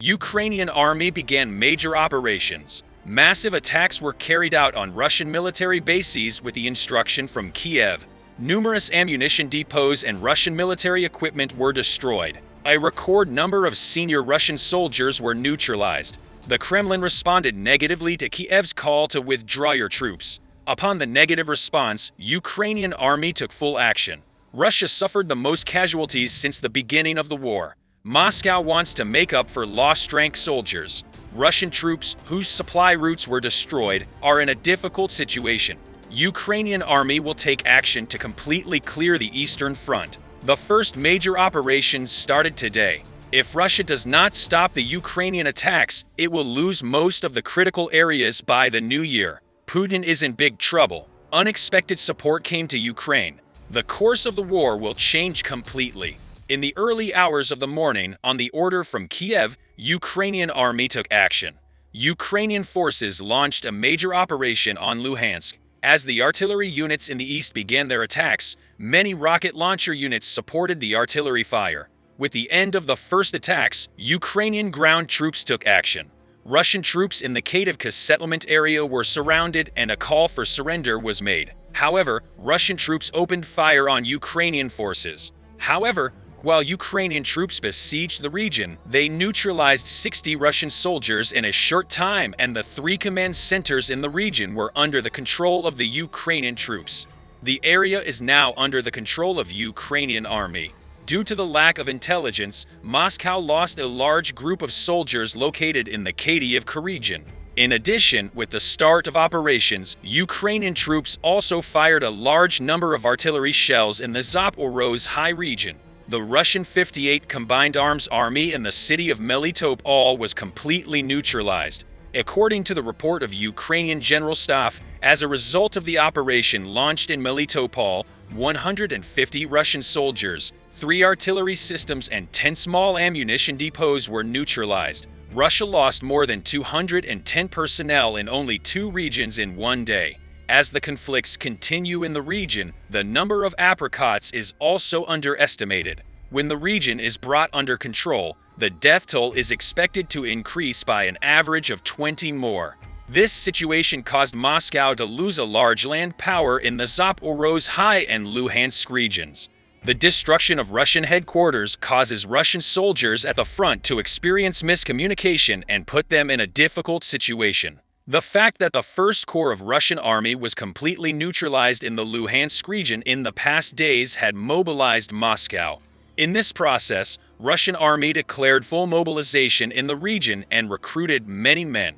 Ukrainian army began major operations. Massive attacks were carried out on Russian military bases with the instruction from Kiev. Numerous ammunition depots and Russian military equipment were destroyed. A record number of senior Russian soldiers were neutralized. The Kremlin responded negatively to Kiev's call to withdraw your troops. Upon the negative response, Ukrainian army took full action. Russia suffered the most casualties since the beginning of the war. Moscow wants to make up for lost rank soldiers. Russian troops, whose supply routes were destroyed, are in a difficult situation. Ukrainian army will take action to completely clear the Eastern Front. The first major operations started today. If Russia does not stop the Ukrainian attacks, it will lose most of the critical areas by the new year. Putin is in big trouble. Unexpected support came to Ukraine. The course of the war will change completely. In the early hours of the morning, on the order from Kiev, Ukrainian army took action. Ukrainian forces launched a major operation on Luhansk. As the artillery units in the east began their attacks, many rocket launcher units supported the artillery fire. With the end of the first attacks, Ukrainian ground troops took action. Russian troops in the Kativka settlement area were surrounded and a call for surrender was made. However, Russian troops opened fire on Ukrainian forces. However, while Ukrainian troops besieged the region, they neutralized 60 Russian soldiers in a short time, and the 3 command centers in the region were under the control of the Ukrainian troops. The area is now under the control of Ukrainian army. Due to the lack of intelligence, Moscow lost a large group of soldiers located in the Kativka region. In addition, with the start of operations, Ukrainian troops also fired a large number of artillery shells in the Zaporozhye region. The Russian 58th Combined Arms Army in the city of Melitopol was completely neutralized. According to the report of Ukrainian General Staff, as a result of the operation launched in Melitopol, 150 Russian soldiers, 3 artillery systems and 10 small ammunition depots were neutralized. Russia lost more than 210 personnel in only 2 regions in one day. As the conflicts continue in the region, the number of apricots is also underestimated. When the region is brought under control, the death toll is expected to increase by an average of 20 more. This situation caused Moscow to lose a large land power in the Zaporozhye and Luhansk regions. The destruction of Russian headquarters causes Russian soldiers at the front to experience miscommunication and put them in a difficult situation. The fact that the First Corps of Russian army was completely neutralized in the Luhansk region in the past days had mobilized Moscow. In this process, Russian army declared full mobilization in the region and recruited many men.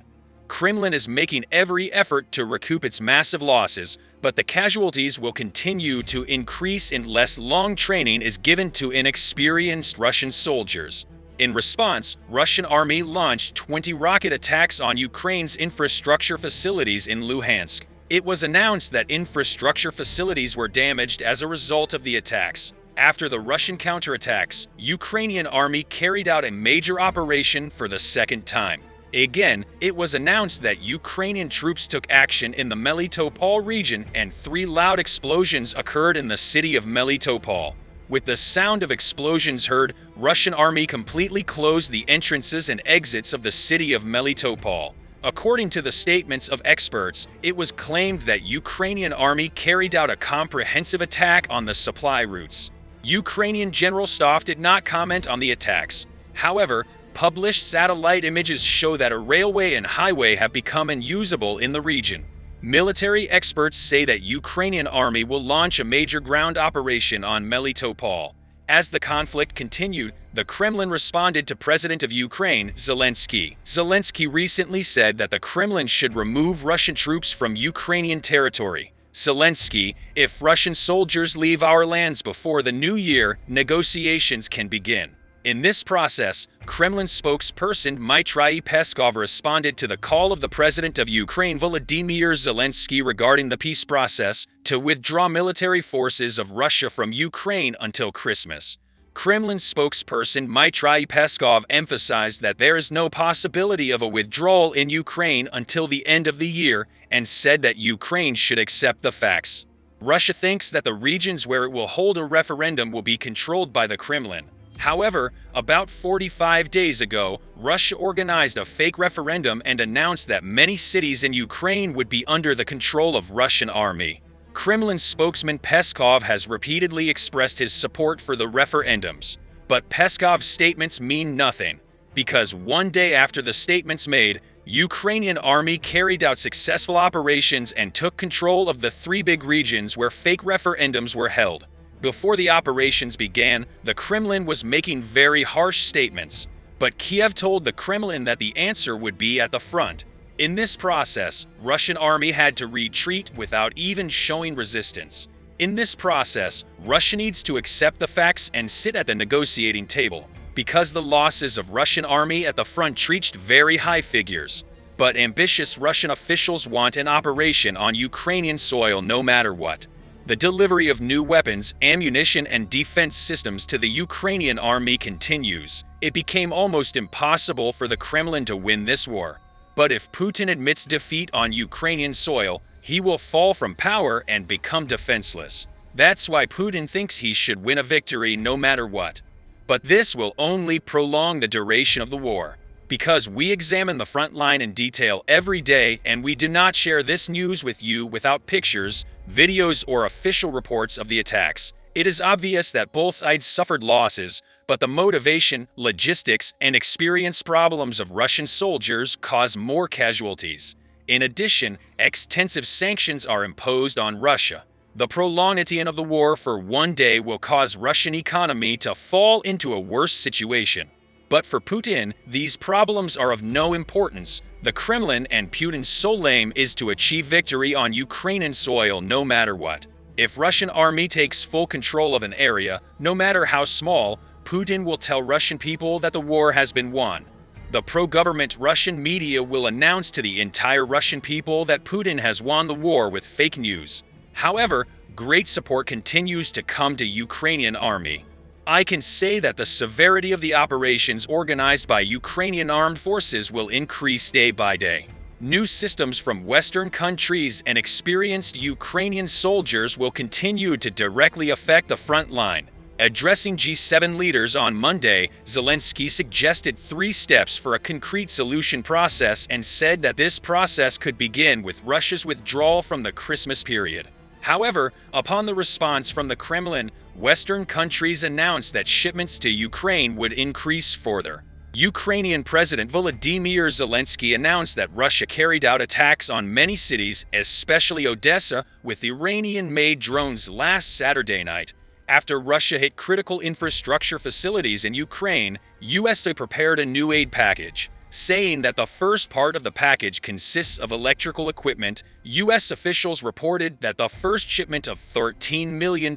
Kremlin is making every effort to recoup its massive losses, but the casualties will continue to increase unless long training is given to inexperienced Russian soldiers. In response, Russian army launched 20 rocket attacks on Ukraine's infrastructure facilities in Luhansk. It was announced that infrastructure facilities were damaged as a result of the attacks. After the Russian counterattacks, Ukrainian army carried out a major operation for the second time. Again, it was announced that Ukrainian troops took action in the Melitopol region and 3 loud explosions occurred in the city of Melitopol. With the sound of explosions heard, Russian army completely closed the entrances and exits of the city of Melitopol. According to the statements of experts, it was claimed that Ukrainian army carried out a comprehensive attack on the supply routes. Ukrainian General Staff did not comment on the attacks. However, published satellite images show that a railway and highway have become unusable in the region. Military experts say that Ukrainian army will launch a major ground operation on Melitopol. As the conflict continued, the Kremlin responded to President of Ukraine, Zelensky. Zelensky recently said that the Kremlin should remove Russian troops from Ukrainian territory. Zelensky, if Russian soldiers leave our lands before the new year, negotiations can begin. In this process, Kremlin spokesperson Dmitry Peskov responded to the call of the President of Ukraine Volodymyr Zelensky regarding the peace process to withdraw military forces of Russia from Ukraine until Christmas. Kremlin spokesperson Dmitry Peskov emphasized that there is no possibility of a withdrawal in Ukraine until the end of the year and said that Ukraine should accept the facts. Russia thinks that the regions where it will hold a referendum will be controlled by the Kremlin. However, about 45 days ago, Russia organized a fake referendum and announced that many cities in Ukraine would be under the control of Russian army. Kremlin spokesman Peskov has repeatedly expressed his support for the referendums. But Peskov's statements mean nothing, because one day after the statements made, Ukrainian army carried out successful operations and took control of the 3 big regions where fake referendums were held. Before the operations began, the Kremlin was making very harsh statements, but Kiev told the Kremlin that the answer would be at the front. In this process, Russian army had to retreat without even showing resistance. In this process, Russia needs to accept the facts and sit at the negotiating table, because the losses of Russian army at the front reached very high figures. But ambitious Russian officials want an operation on Ukrainian soil no matter what. The delivery of new weapons, ammunition, and defense systems to the Ukrainian army continues. It became almost impossible for the Kremlin to win this war. But if Putin admits defeat on Ukrainian soil, he will fall from power and become defenseless. That's why Putin thinks he should win a victory no matter what. But this will only prolong the duration of the war, because we examine the front line in detail every day and we do not share this news with you without pictures, videos, or official reports of the attacks. It is obvious that both sides suffered losses, but the motivation, logistics, and experience problems of Russian soldiers cause more casualties. In addition, extensive sanctions are imposed on Russia. The prolongation of the war for one day will cause Russian economy to fall into a worse situation. But for Putin, these problems are of no importance. The Kremlin and Putin's sole aim is to achieve victory on Ukrainian soil no matter what. If Russian army takes full control of an area, no matter how small, Putin will tell Russian people that the war has been won. The pro-government Russian media will announce to the entire Russian people that Putin has won the war with fake news. However, great support continues to come to Ukrainian army. I can say that the severity of the operations organized by Ukrainian armed forces will increase day by day. New systems from Western countries and experienced Ukrainian soldiers will continue to directly affect the front line. Addressing G7 leaders on Monday, Zelensky suggested 3 steps for a concrete solution process and said that this process could begin with Russia's withdrawal from the Christmas period. However, upon the response from the Kremlin, Western countries announced that shipments to Ukraine would increase further. Ukrainian President Volodymyr Zelensky announced that Russia carried out attacks on many cities, especially Odessa, with Iranian-made drones last Saturday night. After Russia hit critical infrastructure facilities in Ukraine, USA prepared a new aid package, saying that the first part of the package consists of electrical equipment. U.S. officials reported that the first shipment of $13 million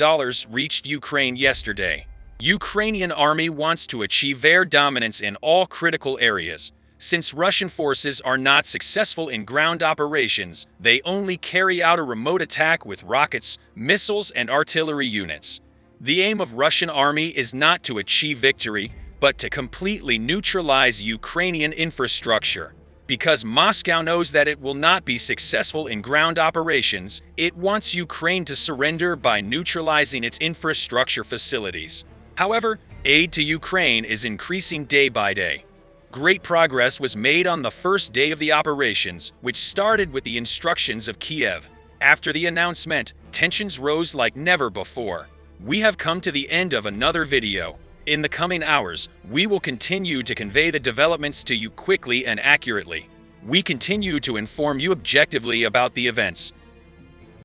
reached Ukraine yesterday. Ukrainian army wants to achieve air dominance in all critical areas. Since Russian forces are not successful in ground operations, they only carry out a remote attack with rockets, missiles, and artillery units. The aim of Russian army is not to achieve victory, but to completely neutralize Ukrainian infrastructure. Because Moscow knows that it will not be successful in ground operations, it wants Ukraine to surrender by neutralizing its infrastructure facilities. However, aid to Ukraine is increasing day by day. Great progress was made on the first day of the operations, which started with the instructions of Kiev. After the announcement, tensions rose like never before. We have come to the end of another video. In the coming hours, we will continue to convey the developments to you quickly and accurately. We continue to inform you objectively about the events.